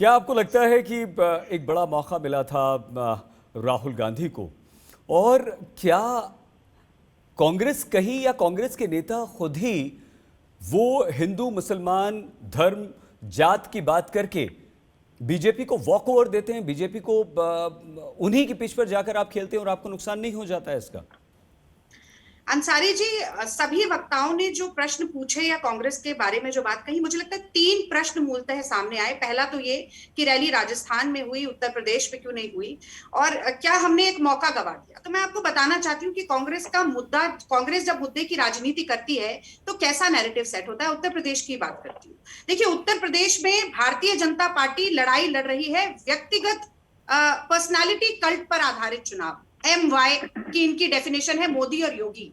क्या आपको लगता है कि एक बड़ा मौका मिला था राहुल गांधी को, और क्या कांग्रेस कहीं या कांग्रेस के नेता खुद ही वो हिंदू मुसलमान धर्म जात की बात करके बीजेपी को वॉक ओवर देते हैं, बीजेपी को उन्हीं की पिच पर जाकर आप खेलते हैं और आपको नुकसान नहीं हो जाता है इसका? अंसारी जी, सभी वक्ताओं ने जो प्रश्न पूछे या कांग्रेस के बारे में जो बात कही, मुझे लगता है तीन प्रश्न मूलतः सामने आए। पहला तो ये कि रैली राजस्थान में हुई, उत्तर प्रदेश में क्यों नहीं हुई, और क्या हमने एक मौका गवा दिया। तो मैं आपको बताना चाहती हूँ कि कांग्रेस का मुद्दा, कांग्रेस जब मुद्दे की राजनीति करती है तो कैसा नैरेटिव सेट होता है। उत्तर प्रदेश की बात करती हूँ। देखिए, उत्तर प्रदेश में भारतीय जनता पार्टी लड़ाई लड़ रही है व्यक्तिगत पर्सनालिटी कल्ट पर आधारित चुनाव। MY की इनकी डेफिनेशन है, मोदी और योगी।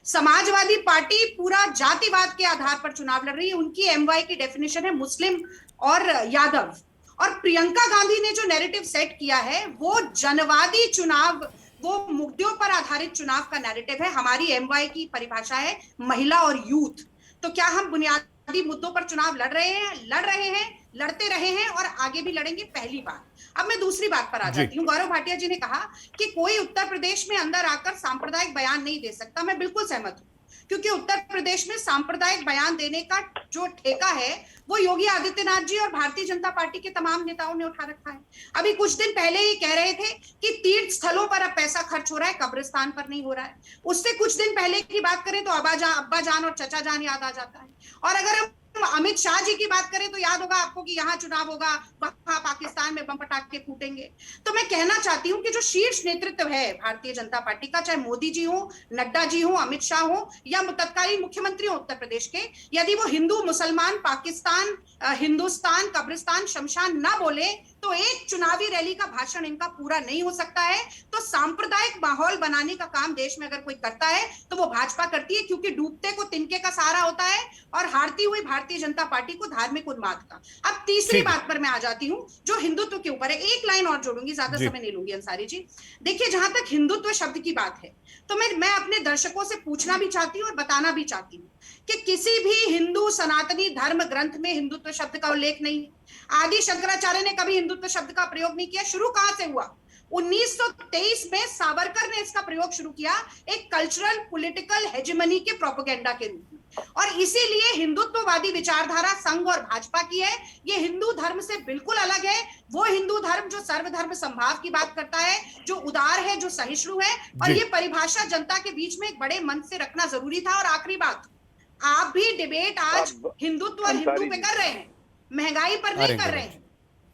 समाजवादी पार्टी पूरा जातिवाद के आधार पर चुनाव लड़ रही है, उनकी MY की डेफिनेशन है मुस्लिम और यादव। और प्रियंका गांधी ने जो नैरेटिव सेट किया है वो जनवादी चुनाव, वो मुद्दों पर आधारित चुनाव का नैरेटिव है। हमारी MY की परिभाषा है महिला और यूथ। तो क्या हम बुनियादी मुद्दों पर चुनाव लड़ रहे हैं, लड़ते रहे हैं और आगे भी लड़ेंगे, पहली बात। अब मैं दूसरी बात पर आ जाती हूँ। गौरव भाटिया जी ने कहा कि कोई उत्तर प्रदेश में अंदर आकर सांप्रदायिक बयान नहीं दे सकता। मैं बिल्कुल सहमत हूँ, क्योंकि उत्तर प्रदेश में सांप्रदायिक बयान देने का जो ठेका है वो योगी आदित्यनाथ जी और भारतीय जनता पार्टी के तमाम नेताओं ने उठा रखा है। अभी कुछ दिन पहले ही कह रहे थे कि तीर्थ स्थलों पर अब पैसा खर्च हो रहा है, कब्रिस्तान पर नहीं हो रहा है। उससे कुछ दिन पहले की बात करें तो अब्बा जान और चचा जान याद आ जाता है। और अगर हम अमित शाह जी की बात करें तो याद होगा आपको कि यहाँ चुनाव होगा, वहां पाकिस्तान में बम पटाखे फूटेंगे। तो मैं कहना चाहती हूँ कि जो शीर्ष नेतृत्व है भारतीय जनता पार्टी का, चाहे मोदी जी हो, नड्डा जी हो, अमित शाह हो या तत्कालीन मुख्यमंत्री हो उत्तर प्रदेश के, यदि वो हिंदू मुसलमान पाकिस्तान हिंदुस्तान कब्रिस्तान शमशान ना बोले तो एक चुनावी रैली का भाषण इनका पूरा नहीं हो सकता है। तो सांप्रदायिक माहौल बनाने का काम देश में अगर कोई करता है तो वो भाजपा करती है, क्योंकि डूबते को तिनके का सहारा होता है और हारती हुई भारतीय जनता पार्टी को धार्मिक उन्माद का। अब तीसरी बात पर मैं आ जाती हूँ जो हिंदुत्व के ऊपर है। एक लाइन और जोड़ूंगी, ज्यादा समय नहीं लूंगी अंसारी जी। देखिए, जहां तक हिंदुत्व शब्द की बात है तो मैं अपने दर्शकों से पूछना भी चाहती हूँ और बताना भी चाहती हूँ कि किसी भी हिंदू सनातनी धर्म ग्रंथ में हिंदुत्व शब्द का उल्लेख नहीं है। आदि शंकराचार्य ने कभी हिंदुत्व शब्द का प्रयोग नहीं किया। शुरू कहां से हुआ? 1923 में सावरकर ने इसका प्रयोग शुरू किया, एक कल्चरल पॉलिटिकल हेजेमनी के प्रोपेगेंडा के रूप में। और इसीलिए हिंदुत्ववादी विचारधारा संघ और भाजपा की है। ये हिंदू धर्म से बिल्कुल अलग है। वो हिंदू धर्म जो सर्वधर्म संभाव की बात करता है, जो उदार है, जो सहिष्णु है। और ये परिभाषा जनता के बीच में एक बड़े मंच से रखना जरूरी था। और आखिरी बात, आप भी डिबेट आज हिंदुत्व और हिंदू पे कर रहे हैं, महंगाई पर नहीं कर रहे हैं।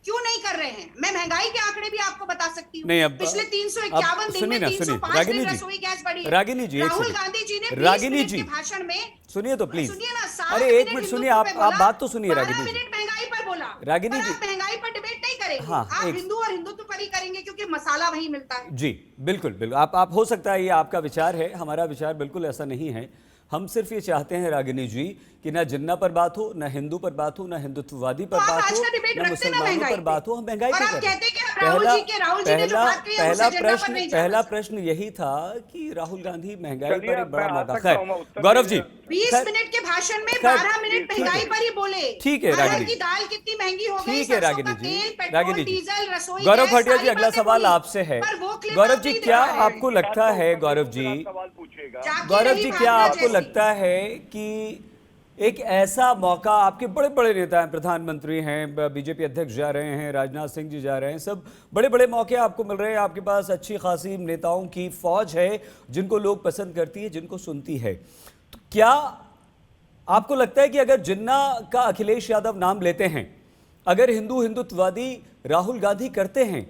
क्यों नहीं कर रहे हैं? मैं महंगाई के आंकड़े भी आपको बता सकती हूँ। पिछले 351 दिन में 305 दिन रसोई गैस बढ़ी। रागिनी जी, राहुल गांधी जी ने 20 मिनट के भाषण में, सुनिए तो प्लीज, सुनिए ना, अरे एक मिनट सुनिए, आप बात तो सुनिए। रागिनी जी, 12 मिनट महंगाई पर बोला। रागिनी जी, महंगाई पर डिबेट नहीं करेंगे। हाँ, आप हिंदू और हिंदुत्व पर ही करेंगे, क्योंकि मसाला वही मिलता है। जी बिल्कुल बिल्कुल, आप हो सकता है ये आपका विचार है, हमारा विचार बिल्कुल ऐसा नहीं है। हम सिर्फ ये चाहते हैं रागिनी जी कि ना जिन्ना पर बात हो, ना हिंदू पर बात हो, ना हिंदुत्ववादी पर बात हो, ना मुसलमानों पर बात हो। हम महंगाई पे पहला प्रश्न यही था कि राहुल गांधी महंगाई पर एक बड़ा मुद्दा। खैर गौरव जी, 20 मिनट के भाषण में 12 मिनट महंगाई पर ही बोले। ठीक है रागिनी जी, दाल कितनी महंगी हो गई, ठीक है रागिनी जी, रागिनी जी। डीजल, रसोई, गौरव भाटिया जी, अगला सवाल आपसे है। गौरव जी, क्या आपको लगता है, गौरव जी, क्या आपको लगता है कि एक ऐसा मौका, आपके बड़े बड़े नेता हैं, प्रधानमंत्री हैं, बीजेपी अध्यक्ष जा रहे हैं, राजनाथ सिंह जी जा रहे हैं, सब बड़े बड़े मौके आपको मिल रहे हैं, आपके पास अच्छी खासी नेताओं की फौज है जिनको लोग पसंद करती है, जिनको सुनती है, तो क्या आपको लगता है कि अगर जिन्ना का अखिलेश यादव नाम लेते हैं, अगर हिंदुत्ववादी राहुल गांधी करते हैं,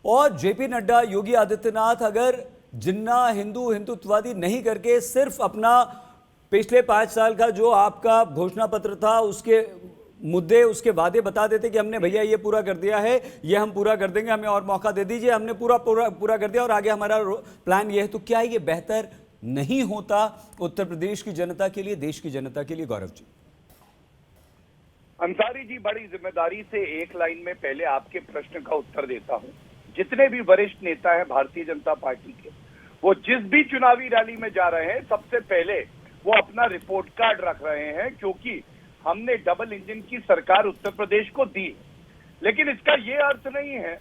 और जेपी नड्डा, योगी आदित्यनाथ अगर जिन्ना हिंदुत्ववादी नहीं करके सिर्फ अपना पिछले 5 साल का जो आपका घोषणा पत्र था उसके मुद्दे, उसके वादे बता देते कि हमने भैया ये पूरा कर दिया है, ये हम पूरा कर देंगे, हमें और मौका दे दीजिए, हमने पूरा कर दिया और आगे हमारा प्लान ये है, तो क्या ये बेहतर नहीं होता उत्तर प्रदेश की जनता के लिए, देश की जनता के लिए? गौरव जी। अंसारी जी, बड़ी जिम्मेदारी से एक लाइन में पहले आपके प्रश्न का उत्तर देता हूं। जितने भी वरिष्ठ नेता हैं भारतीय जनता पार्टी के, वो जिस भी चुनावी रैली में जा रहे हैं, सबसे पहले वो अपना रिपोर्ट कार्ड रख रहे हैं, क्योंकि हमने डबल इंजन की सरकार उत्तर प्रदेश को दी। लेकिन इसका ये अर्थ नहीं है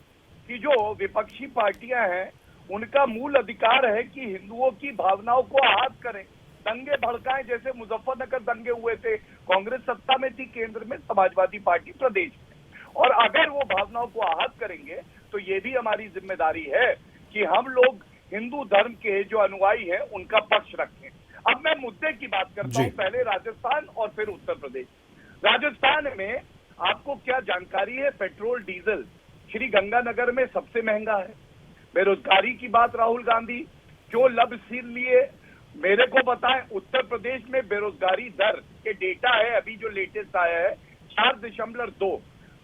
कि जो विपक्षी पार्टियां हैं उनका मूल अधिकार है कि हिंदुओं की भावनाओं को आहत करें, दंगे भड़काएं, जैसे मुजफ्फरनगर दंगे हुए थे। कांग्रेस सत्ता में थी केंद्र में, समाजवादी पार्टी प्रदेश में। और अगर वो भावनाओं को आहत करेंगे तो ये भी हमारी जिम्मेदारी है कि हम लोग हिंदू धर्म के जो अनुयायी हैं उनका पक्ष रखें। अब मैं मुद्दे की बात करता हूं, पहले राजस्थान और फिर उत्तर प्रदेश। राजस्थान में आपको क्या जानकारी है, पेट्रोल डीजल श्री गंगानगर में सबसे महंगा है। बेरोजगारी की बात राहुल गांधी क्यों लब सिर लिए, मेरे को बताएं। उत्तर प्रदेश में बेरोजगारी दर के डेटा है अभी जो लेटेस्ट आया है 4.2,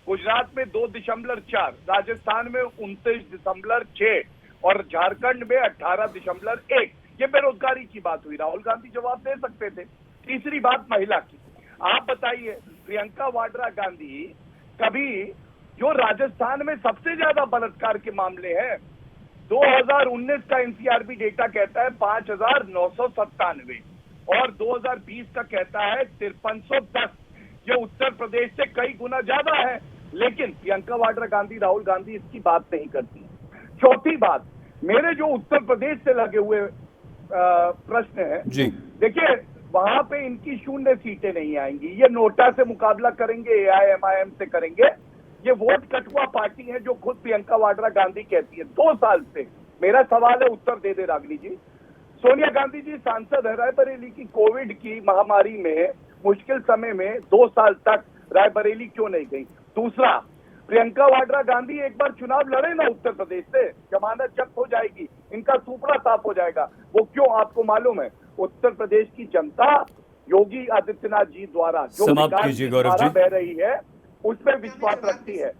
गुजरात में 2.4, राजस्थान में 29.6 और झारखंड में 18.1। ये बेरोजगारी की बात हुई, राहुल गांधी जवाब दे सकते थे। तीसरी बात महिला की, आप बताइए प्रियंका वाड्रा गांधी कभी, जो राजस्थान में सबसे ज्यादा बलात्कार के मामले हैं, 2019 का एनसीआरबी डेटा कहता है 5,997 और 2020 का कहता है 5310। ये उत्तर प्रदेश से कई गुना ज्यादा है, लेकिन प्रियंका वाड्रा गांधी, राहुल गांधी इसकी बात नहीं करती। चौथी बात, मेरे जो उत्तर प्रदेश से लगे हुए प्रश्न है जी, देखिए वहां पे इनकी 0 सीटें नहीं आएंगी। ये नोटा से मुकाबला करेंगे, एआईएमआईएम से करेंगे। ये वोट कटुआ पार्टी है जो खुद प्रियंका वाड्रा गांधी कहती है। 2 साल से मेरा सवाल है, उत्तर दे दे रागनी जी। सोनिया गांधी जी सांसद है रायबरेली की, कोविड की महामारी में मुश्किल समय में 2 साल तक रायबरेली क्यों नहीं गई? दूसरा, प्रियंका वाड्रा गांधी एक बार चुनाव लड़े ना उत्तर प्रदेश से, जमानत जब्त हो जाएगी, इनका सुपड़ा साफ हो जाएगा। वो क्यों? आपको मालूम है उत्तर प्रदेश की जनता योगी आदित्यनाथ जी द्वारा जो समाप्त विकास कीजिए की गौरव धारा जी। बह रही है उस पर विश्वास रखती है।